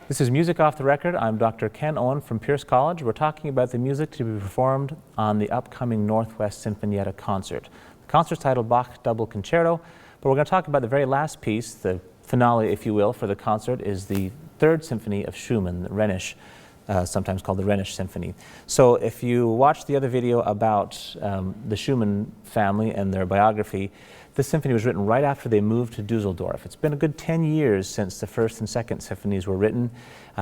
This is Music Off the Record. I'm Dr. Ken Owen from Pierce College. We're talking about the music to be performed on the upcoming Northwest Sinfonietta concert. The concert's titled Bach Double Concerto, but we're going to talk about the very last piece, the finale, if you will, for the concert, is the Third Symphony of Schumann, the Rhenish, sometimes called the Rhenish Symphony. So if you watched the other video about the Schumann family and their biography, this symphony was written right after they moved to Dusseldorf. It's been a good 10 years since the first and second symphonies were written.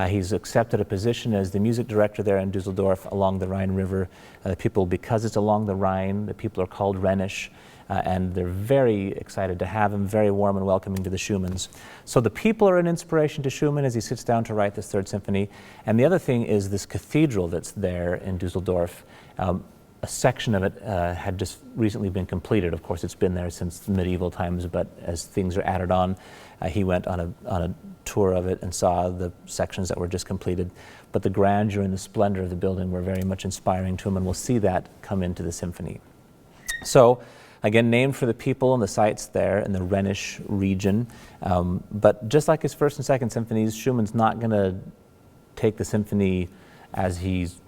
He's accepted a position as the music director there in Dusseldorf along the Rhine River. The people, because it's along the Rhine, the people are called Rhenish, and they're very excited to have him, very warm and welcoming to the Schumanns. So the people are an inspiration to Schumann as he sits down to write this Third Symphony. And the other thing is this cathedral that's there in Dusseldorf. A section of it had just recently been completed. Of course, it's been there since the medieval times, but as things are added on, he went on a tour of it and saw the sections that were just completed. But the grandeur and the splendor of the building were very much inspiring to him, and we'll see that come into the symphony. So, again, named for the people and the sites there in the Rhenish region. But just like his first and second symphonies, Schumann's not going to take the symphony as he's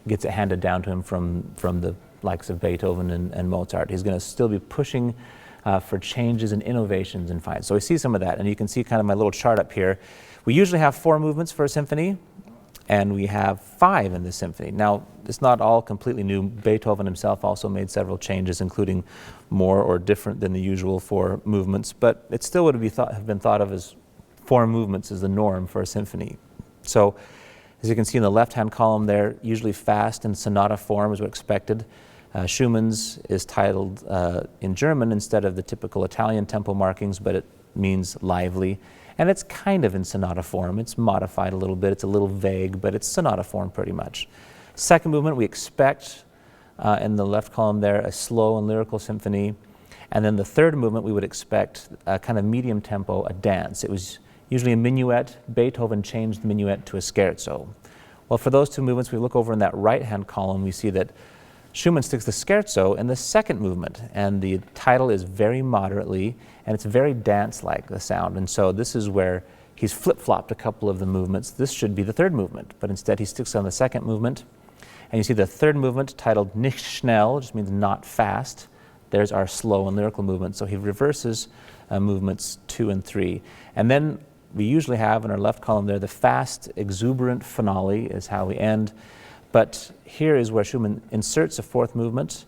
gets it handed down to him from the likes of Beethoven and Mozart. He's going to still be pushing for changes and innovations and finds. So we see some of that, and you can see kind of my little chart up here. We usually have 4 movements for a symphony, and we have 5 in this symphony. Now, it's not all completely new. Beethoven himself also made several changes, including more or different than the usual 4 movements, but it still would have been thought of as 4 movements as the norm for a symphony. So, as you can see in the left-hand column there, usually fast and sonata form is what expected. Schumann's is titled in German instead of the typical Italian tempo markings, but it means lively. And it's kind of in sonata form. It's modified a little bit. It's a little vague, but it's sonata form pretty much. Second movement, we expect in the left column there a slow and lyrical symphony. And then the third movement, we would expect a kind of medium tempo, a dance. It was usually a minuet. Beethoven changed the minuet to a scherzo. Well, for those 2 movements, we look over in that right-hand column, we see that Schumann sticks the scherzo in the second movement, and the title is very moderately, and it's very dance-like, the sound. And so this is where he's flip-flopped a couple of the movements. This should be the third movement, but instead he sticks on the second movement. And you see the third movement titled Nicht schnell, which means not fast. There's our slow and lyrical movement. So he reverses movements 2 and 3. And then we usually have in our left column there the fast, exuberant finale is how we end. But here is where Schumann inserts a 4th movement,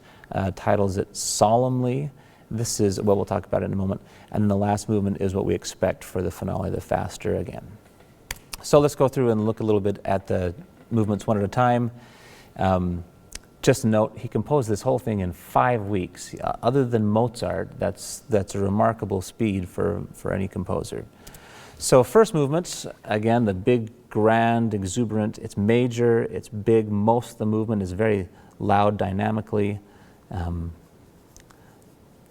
titles it Solemnly. This is what we'll talk about in a moment. And the last movement is what we expect for the finale, the faster again. So let's go through and look a little bit at the movements one at a time. Just a note, he composed this whole thing in 5 weeks. Other than Mozart, that's a remarkable speed for any composer. So first movement, again, the big, grand, exuberant, it's major, it's big, most of the movement is very loud dynamically.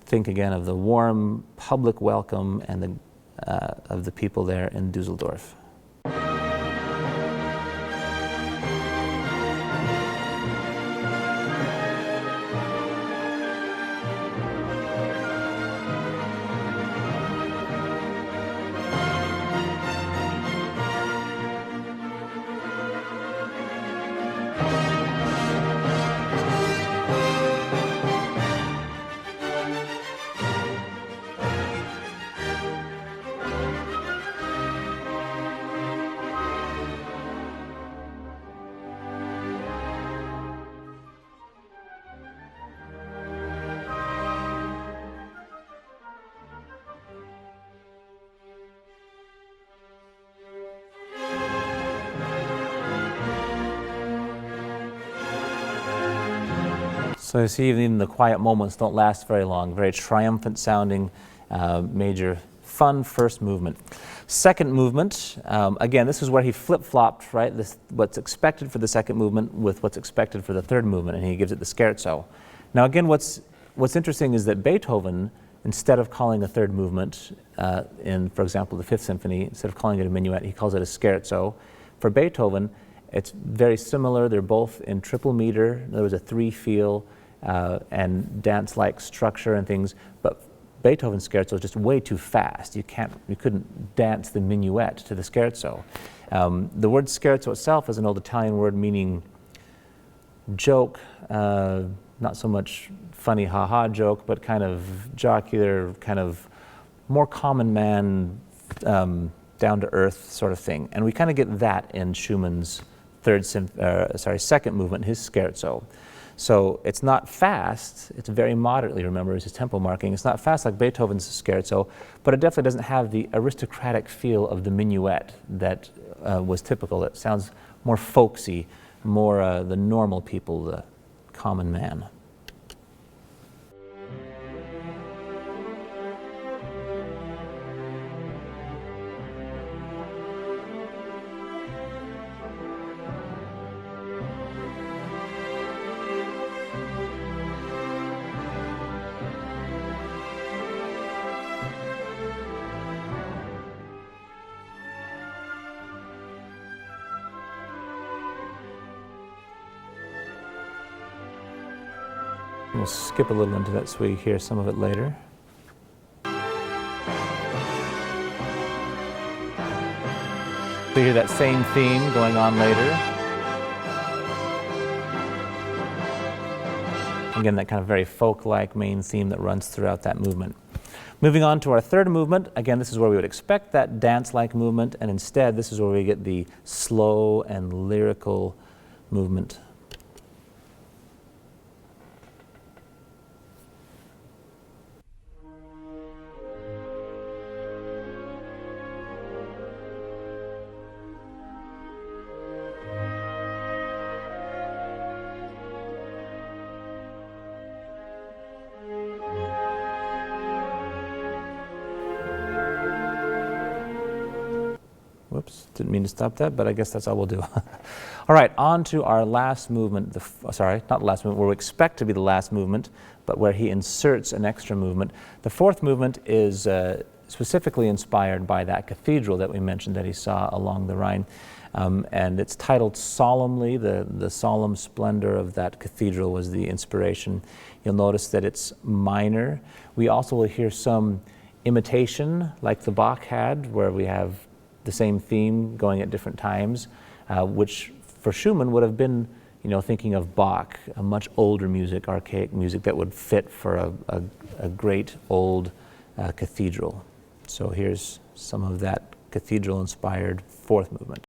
Think again of the warm public welcome and of the people there in Dusseldorf. So you see, even the quiet moments don't last very long. Very triumphant sounding, major, fun first movement. Second movement, again, this is where he flip-flopped, right? What's expected for the second movement with what's expected for the third movement, and he gives it the scherzo. Now again, what's interesting is that Beethoven, instead of calling a third movement in, for example, the Fifth Symphony, instead of calling it a minuet, he calls it a scherzo. For Beethoven, it's very similar. They're both in triple meter. There was a 3 feel and dance-like structure and things. But Beethoven's scherzo is just way too fast. You couldn't dance the minuet to the scherzo. The word scherzo itself is an old Italian word meaning joke, not so much funny ha-ha joke, but kind of jocular, kind of more common man, down-to-earth sort of thing. And we kind of get that in Schumann's second movement, his scherzo. So it's not fast, it's very moderately, remember, is his tempo marking. It's not fast like Beethoven's scherzo, but it definitely doesn't have the aristocratic feel of the minuet that was typical. It sounds more folksy, more the normal people, the common man. We'll skip a little into that so we hear some of it later. So you hear that same theme going on later. Again, that kind of very folk-like main theme that runs throughout that movement. Moving on to our third movement, again, this is where we would expect that dance-like movement, and instead this is where we get the slow and lyrical movement. Whoops, didn't mean to stop that, but I guess that's all we'll do. All right, on to our last movement, sorry, not the last movement, where we expect to be the last movement, but where he inserts an extra movement. The fourth movement is specifically inspired by that cathedral that we mentioned that he saw along the Rhine. And it's titled Solemnly. The solemn splendor of that cathedral was the inspiration. You'll notice that it's minor. We also will hear some imitation, like the Bach had, where we have the same theme going at different times, which for Schumann would have been, thinking of Bach, a much older music, archaic music that would fit for a great old cathedral. So here's some of that cathedral-inspired fourth movement.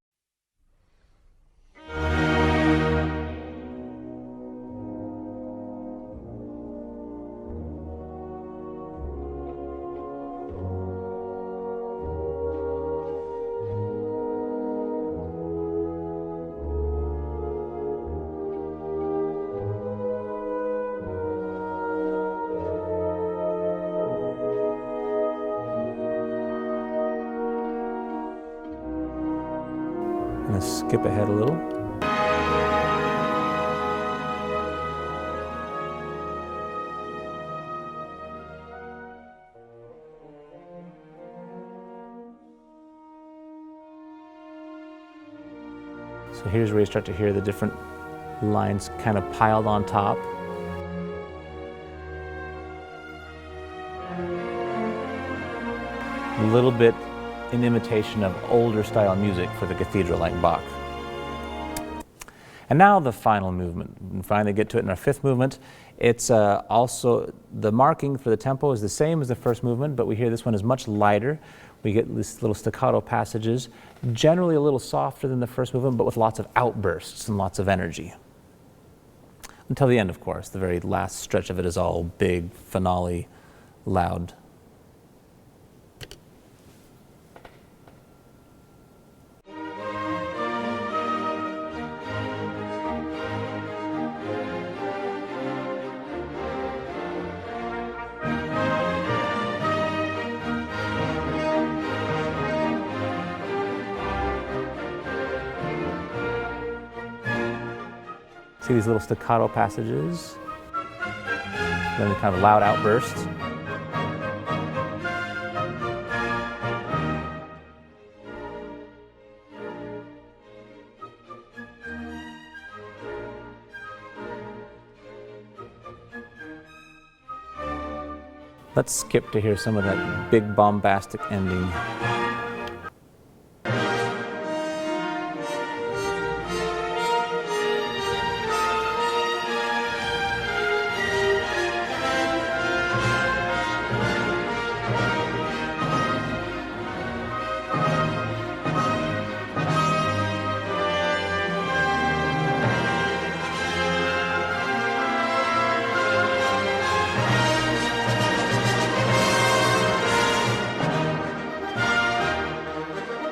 I'm going to skip ahead a little. So here's where you start to hear the different lines kind of piled on top. A little bit in imitation of older style music for the cathedral like Bach. And now the final movement. We finally get to it in our fifth movement. It's also, the marking for the tempo is the same as the first movement, but we hear this one is much lighter. We get these little staccato passages, generally a little softer than the first movement, but with lots of outbursts and lots of energy. Until the end, of course. The very last stretch of it is all big, finale, loud. See these little staccato passages, then the kind of loud outbursts. Let's skip to hear some of that big bombastic ending.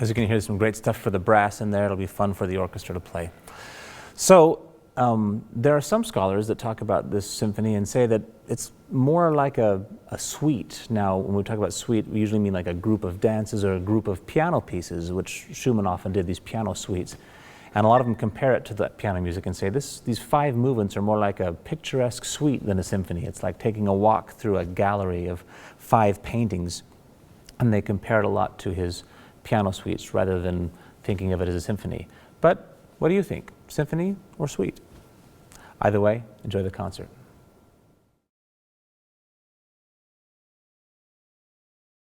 As you can hear, some great stuff for the brass in there. It'll be fun for the orchestra to play. So there are some scholars that talk about this symphony and say that it's more like a suite. Now, when we talk about suite, we usually mean like a group of dances or a group of piano pieces, which Schumann often did, these piano suites. And a lot of them compare it to that piano music and say these 5 movements are more like a picturesque suite than a symphony. It's like taking a walk through a gallery of 5 paintings. And they compare it a lot to his piano suites rather than thinking of it as a symphony. But what do you think? Symphony or suite? Either way, enjoy the concert.